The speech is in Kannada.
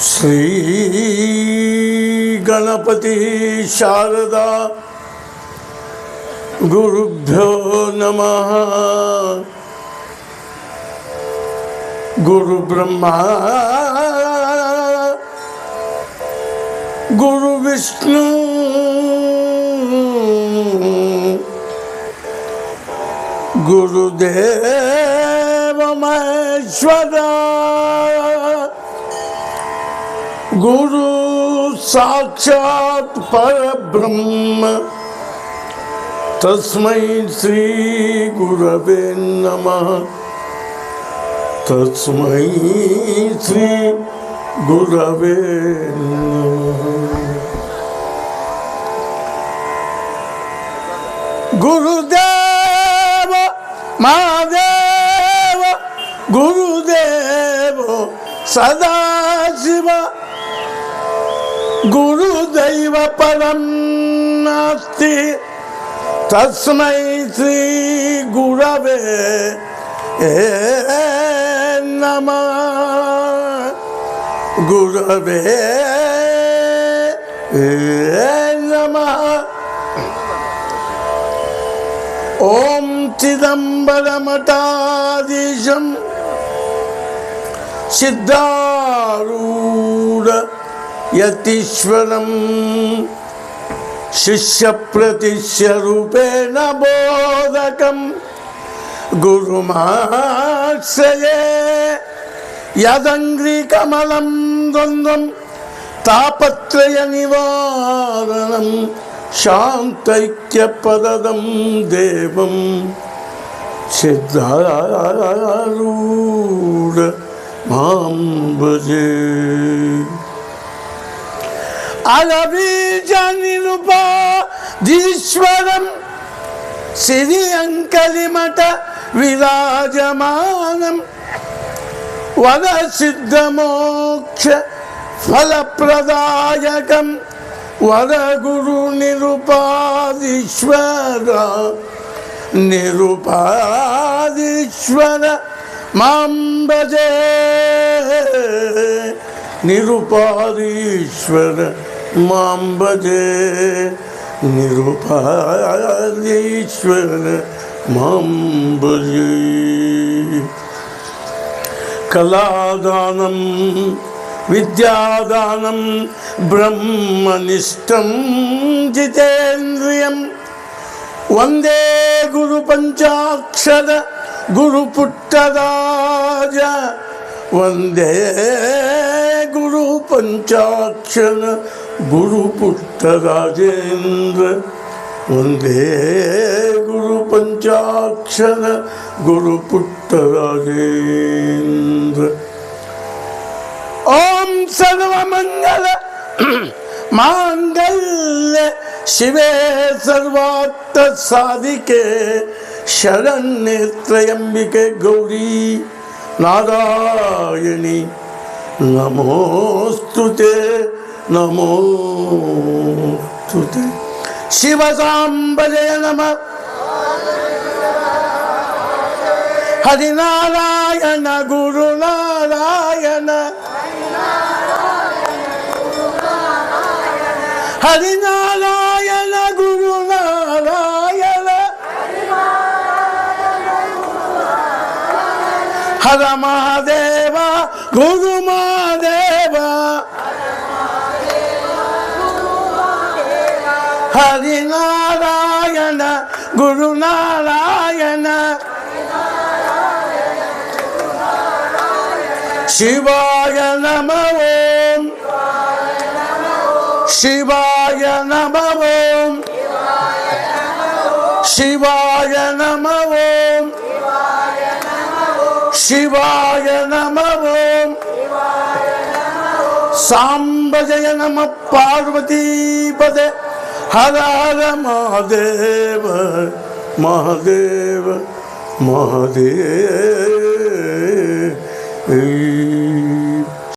ಶ್ರೀ ಗಣಪತಿ ಶಾರದಾ ಗುರುಭ್ಯೋ ನಮಃ. ಗುರು ಬ್ರಹ್ಮ ಗುರು ವಿಷ್ಣು ಗುರುದೇವ ಮಹೇಶ್ವರ ಗುರು ಸಾಕ್ಷಾತ್ ಪರಬ್ರಹ್ಮ ತಸ್ಮೈ ಶ್ರೀ ಗುರವೇ ನಮಃ. ತಸ್ಮೈ ಶ್ರೀ ಗುರವೇ ನಮಃ. ಗುರುದೇವ ಮಹಾದೇವ ಗುರುದೇವ ಸದಾಶಿವ ಗುರುದೈವ ಪರಂ ನಾಸ್ತಿ ತಸ್ಮೈ ಶ್ರೀ ಗುರವೇ ನಮಃ. ಗುರವೇ ನಮಃ. ಓಂ ಚಿದಂಬರಮಠಾಧೀಶಂ ಸಿದ್ಧಾರೂಢ ಯತೀಶ್ವರಂ ಶಿಷ್ಯ ಪ್ರತಿಷ್ಯ ರೂಪೇಣ ಬೋಧಕಂ ಗುರುಮಾಶ್ರಯೇ ಯದಂಗ್ರಿ ಕಮಲಂ ದ್ವಂದ್ವಂ ತಾಪತ್ರಯ ನಿವಾರಣಂ ಶಾಂತೈಕ್ಯ ಪದದಂ ದೇವಂ ಸಿದ್ಧಾರೂಢ ಮಾಂ ಭಜೆ. ಅಲಬೀಜನಿರುಪಾಧೀಶ್ವರಂ ಸಿರಿಯಂಕಲಿಮಠ ವಿರಾಜಮಾನಂ ವರಸಿದ್ಧಮೋಕ್ಷ ಫಲಪ್ರದಾಯಕಂ ವರಗುರು ನಿರುಪಾಧೀಶ್ವರ ನಿರುಪಾಧೀಶ್ವರ ಮಾಂ ಭಜೆ. ನಿರುಪಾಧೀಶ್ವರ ಮಾಂ ಭಜೆ. ನಿರುಪಾಧೀಶ್ವರ ಮಾಂ ಭಜೆ. ಕಲಾದಾನಂ ವಿದ್ಯಾದಾನಂ ಬ್ರಹ್ಮನಿಷ್ಠಂ ಜಿತೇಂದ್ರಿಯಂ ವಂದೇ ಗುರು ಪಂಚಾಕ್ಷರ ಗುರು ಪುಟ್ಟರಾಜ. ವಂದೇ ಗುರು ಪಂಚಾಕ್ಷರ ಗುರು ಪುಟ್ಟರಾಜೇಂದ್ರ. ವಂದೇ ಗುರು ಪಂಚಾಕ್ಷರ ಗುರು ಪುಟ್ಟರಾಜೇಂದ್ರ. ಓಂ ಸರ್ವಮಂಗಲ ಮಾಂಗಲ್ಯ ಶಿವೆ ಸರ್ವಾರ್ಥ ಸಾಧಿಕೆ ಶರಣ್ಯೆ ತ್ರ್ಯಂಬಿಕೆ ಗೌರಿ ನಾರಾಯಣಿ ನಮೋಸ್ತುತೆ ನಮೋಸ್ತುತೆ. ಶಿವ ಸಾಂಬಜಯ ನಮಃ. ಹರಿನಾರಾಯಣ ಗುರುನಾರಾಯಣ ಹರಿನಾರಾಯಣ ಗುರುನಾರಾಯಣ ಹರ ಮಹಾದೇವ ಗುರು ಮಹಾದೇವ ಹರಿನಾರಾಯಣ ಗುರುನಾರಾಯಣ ಶಿವಾಯ ನಮಃ ಓಂ. ಶಿವಾಯ ನಮಃ ಓಂ. ಶಿವಾಯ ನಮಃ ಓಂ. ಶಿವಾಯ ನಮಃ ಓಂ. ಸಾಂಬಜಯ ನಮಃ ಪಾರ್ವತೀಪದೆ. ಹರ ಹರ ಮಹಾದೇವ ಮಹಾದೇವ ಮಹಾದೇವ.